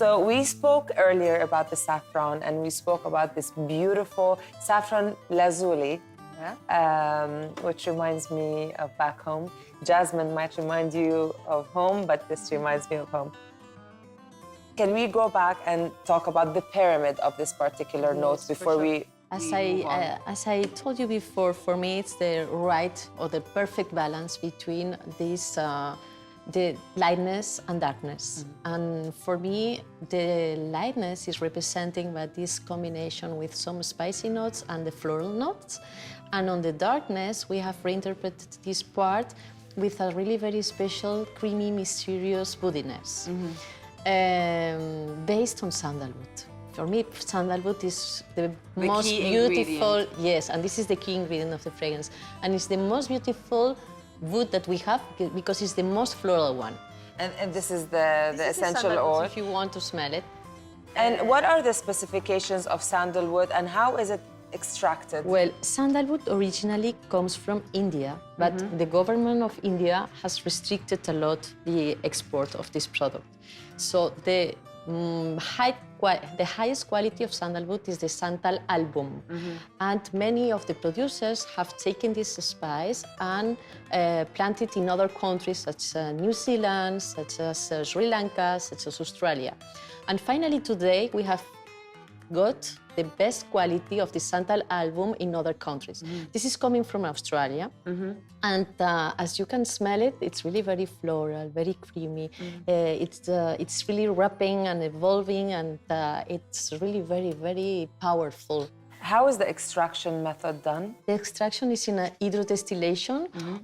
So we spoke earlier about the saffron, and we spoke about this beautiful saffron lazuli, which reminds me of back home. Jasmine might remind you of home, but this reminds me of home. Can we go back and talk about the pyramid of this particular note before we As I told you before, for me it's the right or the perfect balance between this the lightness and darkness. And for me, the lightness is representing by this combination with some spicy notes and the floral notes. And on the darkness, we have reinterpreted this part with a really very special, creamy, mysterious woodiness based on sandalwood. For me, sandalwood is the most beautiful, yes, and this is the key ingredient of the fragrance. And it's the most beautiful wood that we have because it's the most floral one. And this is the essential oil. If you want to smell it. And what are the specifications of sandalwood and how is it extracted? Well, sandalwood originally comes from India, but the government of India has restricted a lot the export of this product. So the highest quality of sandalwood is the Santal album. And many of the producers have taken this spice and planted in other countries such as New Zealand, such as Sri Lanka, such as Australia. And finally today we have got the best quality of the Santal album in other countries. This is coming from Australia. And as you can smell it, it's really very floral, very creamy. It's really wrapping and evolving, and it's really very, very powerful. How is the extraction method done? The extraction is in a hydrodistillation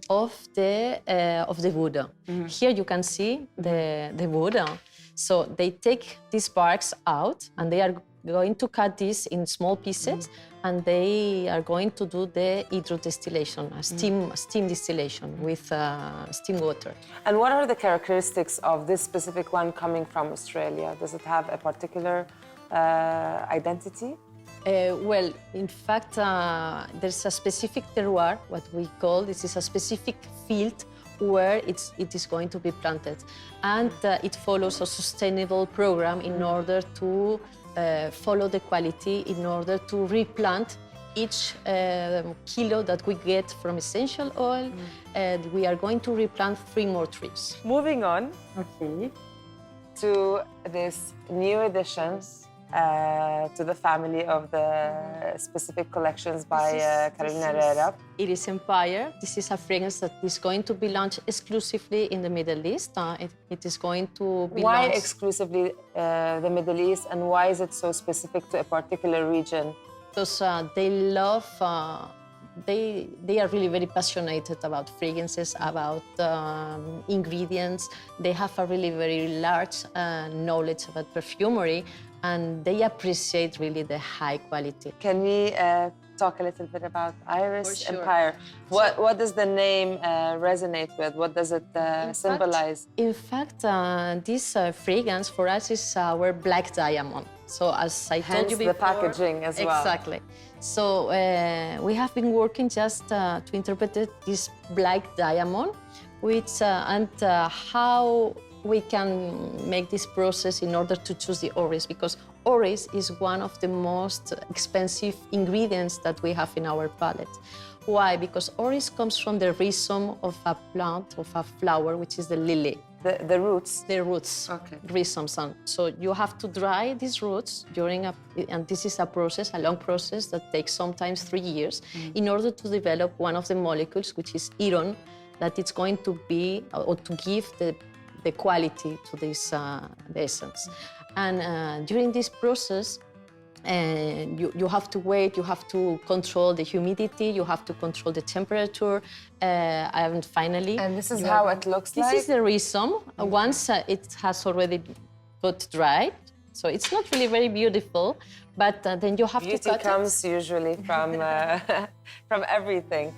of the wood. Here you can see the wood. So they take these barks out and they are going to cut this in small pieces and they are going to do the hydrodistillation, steam distillation with steam water. And what are the characteristics of this specific one coming from Australia? Does it have a particular identity? Well, in fact, there's a specific terroir, what we call, this is a specific field where it is going to be planted. And it follows a sustainable program in order to follow the quality, in order to replant each kilo that we get from essential oil. And we are going to replant 3 more trees. Moving on to this new addition to the family of the specific collections by Carolina Herrera. It is Empire. This is a fragrance that is going to be launched exclusively in the Middle East. It is going to be Why launched... exclusively the Middle East, and why is it so specific to a particular region? Because they love, they are really very passionate about fragrances, about ingredients. They have a really very large knowledge about perfumery, and they appreciate really the high quality. Can we talk a little bit about Iris Empire? What does the name resonate with? What does it symbolize? In fact, this fragrance for us is our black diamond. So as I told you before, the packaging as well. Exactly. So we have been working just to interpret this black diamond, which and how we can make this process in order to choose the orris, because orris is one of the most expensive ingredients that we have in our palette. Why? Because orris comes from the rhizome of a plant, of a flower, which is the lily. The roots? The roots, rhizomes. So you have to dry these roots and this is a process, a long process that takes sometimes 3 years, in order to develop one of the molecules, which is iron, that it's going to be, or to give the quality to this the essence. And during this process, you have to wait, you have to control the humidity, you have to control the temperature, and finally... And this is how it looks like? This is the rhizome. Once it has already got dried, so it's not really very beautiful, but then you have to cut it. Beauty comes usually from everything.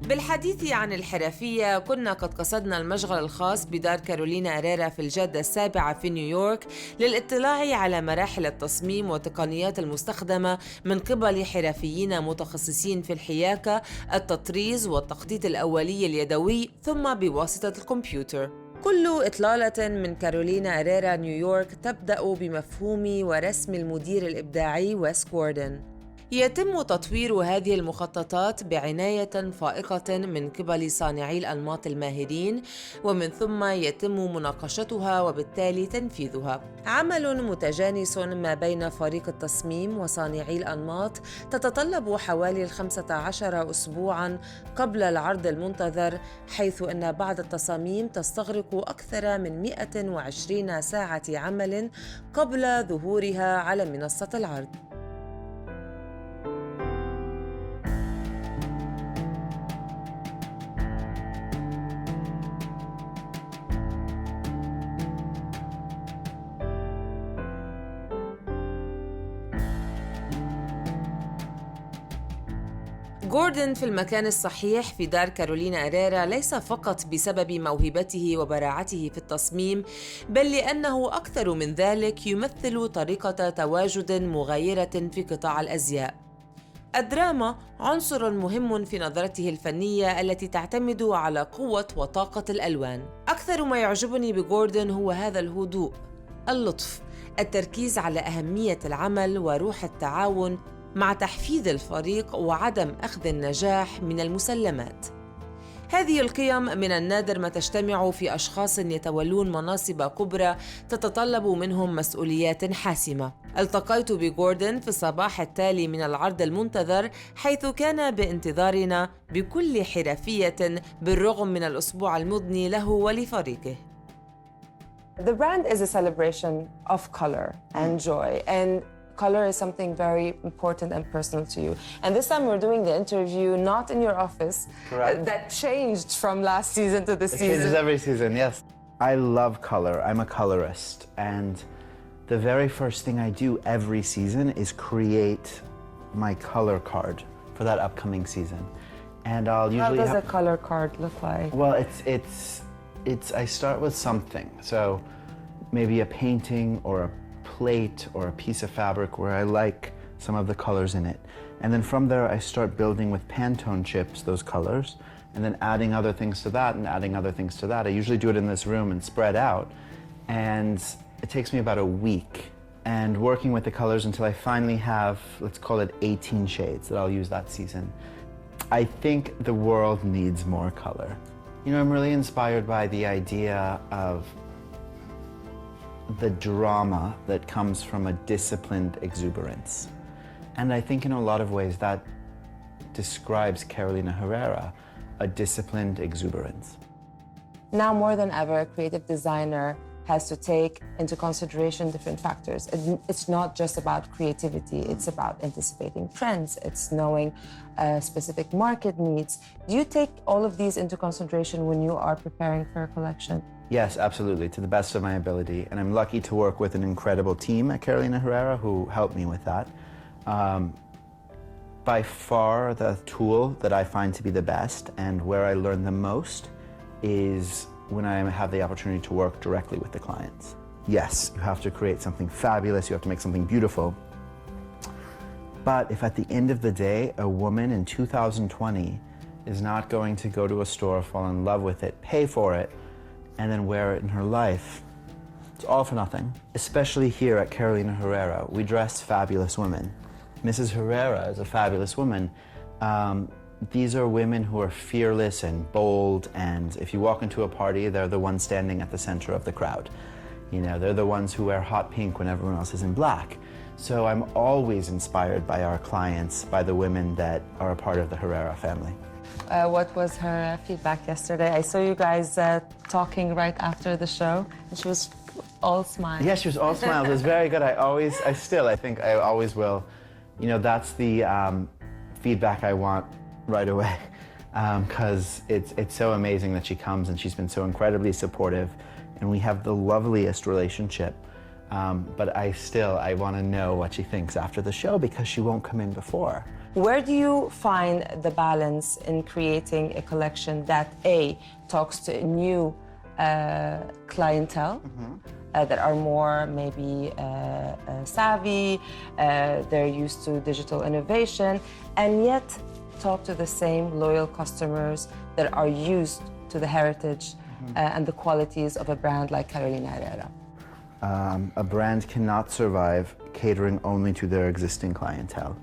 بالحديث عن الحرفية كنا قد قصدنا المشغل الخاص بدار كارولينا هريرا في الجادة السابعة في نيويورك للاطلاع على مراحل التصميم والتقنيات المستخدمة من قبل حرفيين متخصصين في الحياكة، التطريز والتخطيط الأولي اليدوي ثم بواسطة الكمبيوتر. كل إطلالة من كارولينا هريرا نيويورك تبدأ بمفهوم ورسم المدير الإبداعي ويس جوردن. يتم تطوير هذه المخططات بعناية فائقة من قبل صانعي الأنماط الماهرين، ومن ثم يتم مناقشتها وبالتالي تنفيذها. عمل متجانس ما بين فريق التصميم وصانعي الأنماط تتطلب حوالي 15 أسبوعاً قبل العرض المنتظر، حيث أن بعض التصاميم تستغرق أكثر من 120 ساعة عمل قبل ظهورها على منصة العرض. جوردن في المكان الصحيح في دار كارولينا هريرا ليس فقط بسبب موهبته وبراعته في التصميم، بل لأنه أكثر من ذلك يمثل طريقة تواجد مغايرة في قطاع الأزياء. الدراما عنصر مهم في نظرته الفنية التي تعتمد على قوة وطاقة الألوان. أكثر ما يعجبني بجوردن هو هذا الهدوء، اللطف، التركيز على أهمية العمل وروح التعاون مع تحفيز الفريق وعدم أخذ النجاح من المسلمات. هذه القيم من النادر ما تجتمع في أشخاص يتولون مناصب كبرى تتطلب منهم مسؤوليات حاسمة. التقيت بجوردن في الصباح التالي من العرض المنتظر، حيث كان بانتظارنا بكل حرفية بالرغم من الأسبوع المضني له ولفريقه. The brand is a celebration of color and joy, and color is something very important and personal to you. And this time we're doing the interview not in your office. Correct. That changed from last season to this season. It changes every season, yes. I love color. I'm a colorist. And the very first thing I do every season is create my color card for that upcoming season. And I'll usually How does a color card look like? Well, I start with something. So maybe a painting or a plate or a piece of fabric where I like some of the colors in it. And then from there, I start building with Pantone chips, those colors, and then adding other things to that and adding other things to that. I usually do it in this room and spread out. And it takes me about a week and working with the colors until I finally have, let's call it 18 shades that I'll use that season. I think the world needs more color. You know, I'm really inspired by the idea of the drama that comes from a disciplined exuberance. And I think in a lot of ways that describes Carolina Herrera, a disciplined exuberance. Now more than ever, a creative designer has to take into consideration different factors. It's not just about creativity, it's about anticipating trends, it's knowing specific market needs. Do you take all of these into consideration when you are preparing for a collection? Yes, absolutely, to the best of my ability. And I'm lucky to work with an incredible team at Carolina Herrera who helped me with that. By far, the tool that I find to be the best and where I learn the most is when I have the opportunity to work directly with the clients. Yes, you have to create something fabulous, you have to make something beautiful. But if at the end of the day, a woman in 2020 is not going to go to a store, fall in love with it, pay for it, and then wear it in her life, it's all for nothing. Especially here at Carolina Herrera, we dress fabulous women. Mrs. Herrera is a fabulous woman. These are women who are fearless and bold, and if you walk into a party, they're the ones standing at the center of the crowd. You know, they're the ones who wear hot pink when everyone else is in black. So I'm always inspired by our clients, by the women that are a part of the Herrera family. What was her feedback yesterday? I saw you guys talking right after the show, and she was all smiles. Yeah, she was all smiles. It was very good. I think I always will. You know, that's the feedback I want right away, because it's so amazing that she comes and she's been so incredibly supportive, and we have the loveliest relationship. But I want to know what she thinks after the show because she won't come in before. Where do you find the balance in creating a collection that A, talks to a new clientele that are more maybe savvy, they're used to digital innovation, and yet talk to the same loyal customers that are used to the heritage and the qualities of a brand like Carolina Herrera? A brand cannot survive catering only to their existing clientele.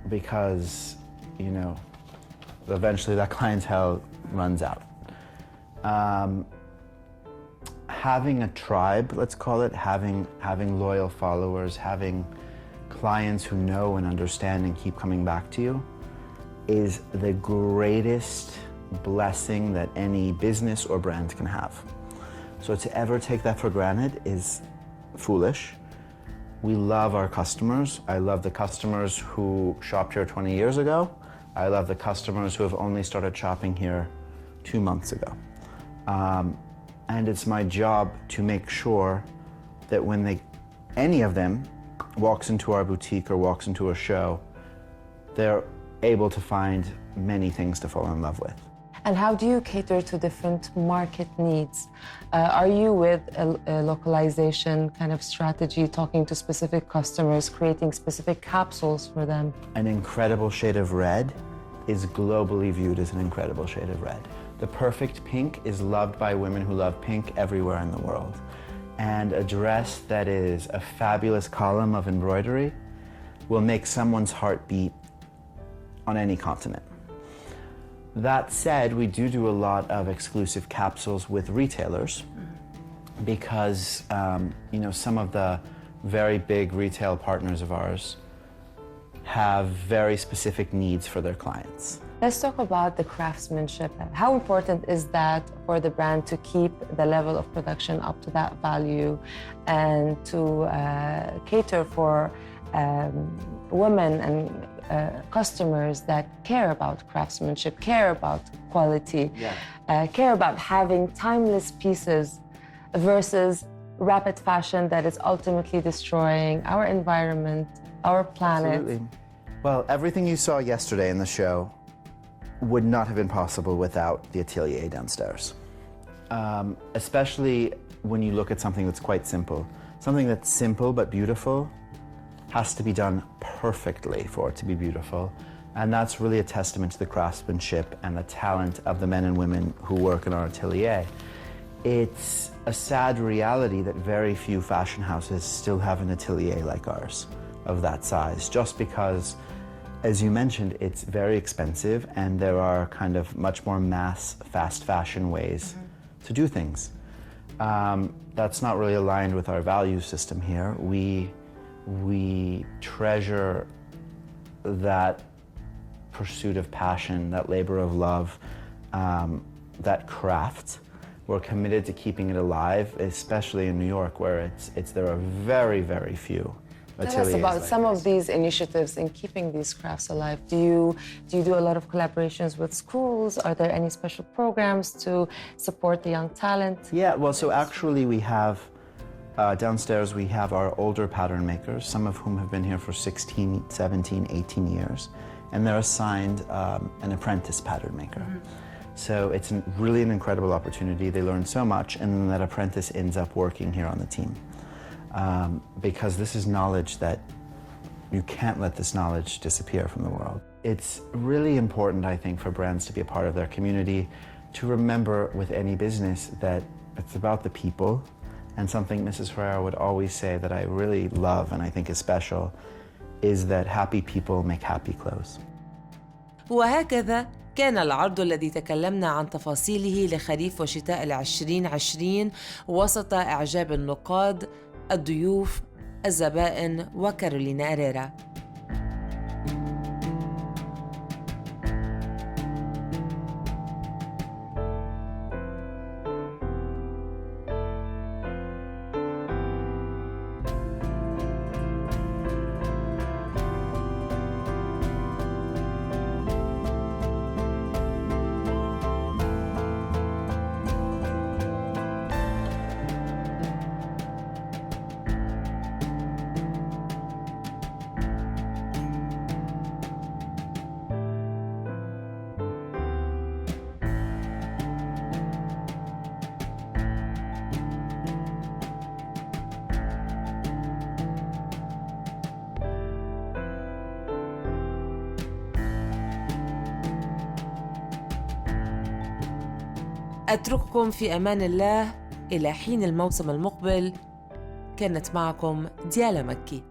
Because, you know, eventually that clientele runs out. Having a tribe, let's call it, having loyal followers, having clients who know and understand and keep coming back to you is the greatest blessing that any business or brand can have. So to ever take that for granted is foolish. We love our customers. I love the customers who shopped here 20 years ago. I love the customers who have only started shopping here 2 months ago. And it's my job to make sure that when any of them walks into our boutique or walks into a show, they're able to find many things to fall in love with. And how do you cater to different market needs? Are you with a localization kind of strategy, talking to specific customers, creating specific capsules for them? An incredible shade of red is globally viewed as an incredible shade of red. The perfect pink is loved by women who love pink everywhere in the world. And a dress that is a fabulous column of embroidery will make someone's heart beat on any continent. That said, we do a lot of exclusive capsules with retailers because, you know, some of the very big retail partners of ours have very specific needs for their clients. Let's talk about the craftsmanship. How important is that for the brand to keep the level of production up to that value and to cater for women and customers that care about craftsmanship, care about quality, care about having timeless pieces versus rapid fashion that is ultimately destroying our environment, our planet? Absolutely. Well, everything you saw yesterday in the show would not have been possible without the atelier downstairs. Especially when you look at something that's quite simple. Something that's simple but beautiful has to be done perfectly for it to be beautiful. And that's really a testament to the craftsmanship and the talent of the men and women who work in our atelier. It's a sad reality that very few fashion houses still have an atelier like ours of that size, just because, as you mentioned, it's very expensive and there are kind of much more mass, fast fashion ways to do things. That's not really aligned with our value system here. We treasure that pursuit of passion, that labor of love, that craft. We're committed to keeping it alive, especially in New York, where there are very, very few ateliers. Tell us about like some this. of these initiatives in keeping these crafts alive. Do you do a lot of collaborations with schools? Are there any special programs to support the young talent? Yeah, well, so actually we have, downstairs we have our older pattern makers, some of whom have been here for 16, 17, 18 years, and they're assigned an apprentice pattern maker. So it's really an incredible opportunity. They learn so much, and then that apprentice ends up working here on the team. Because this is knowledge that you can't let this knowledge disappear from the world. It's really important, I think, for brands to be a part of their community, to remember with any business that it's about the people. And something Mrs. Herrera would always say that I really love and I think is special is that happy people make happy clothes. وهكذا كان العرض الذي تكلمنا عن تفاصيله لخريف وشتاء 2020 وسط إعجاب النقاد، الضيوف، الزبائن وكارولينا هيريرا. أترككم في أمان الله إلى حين الموسم المقبل. كانت معكم ديالا مكي.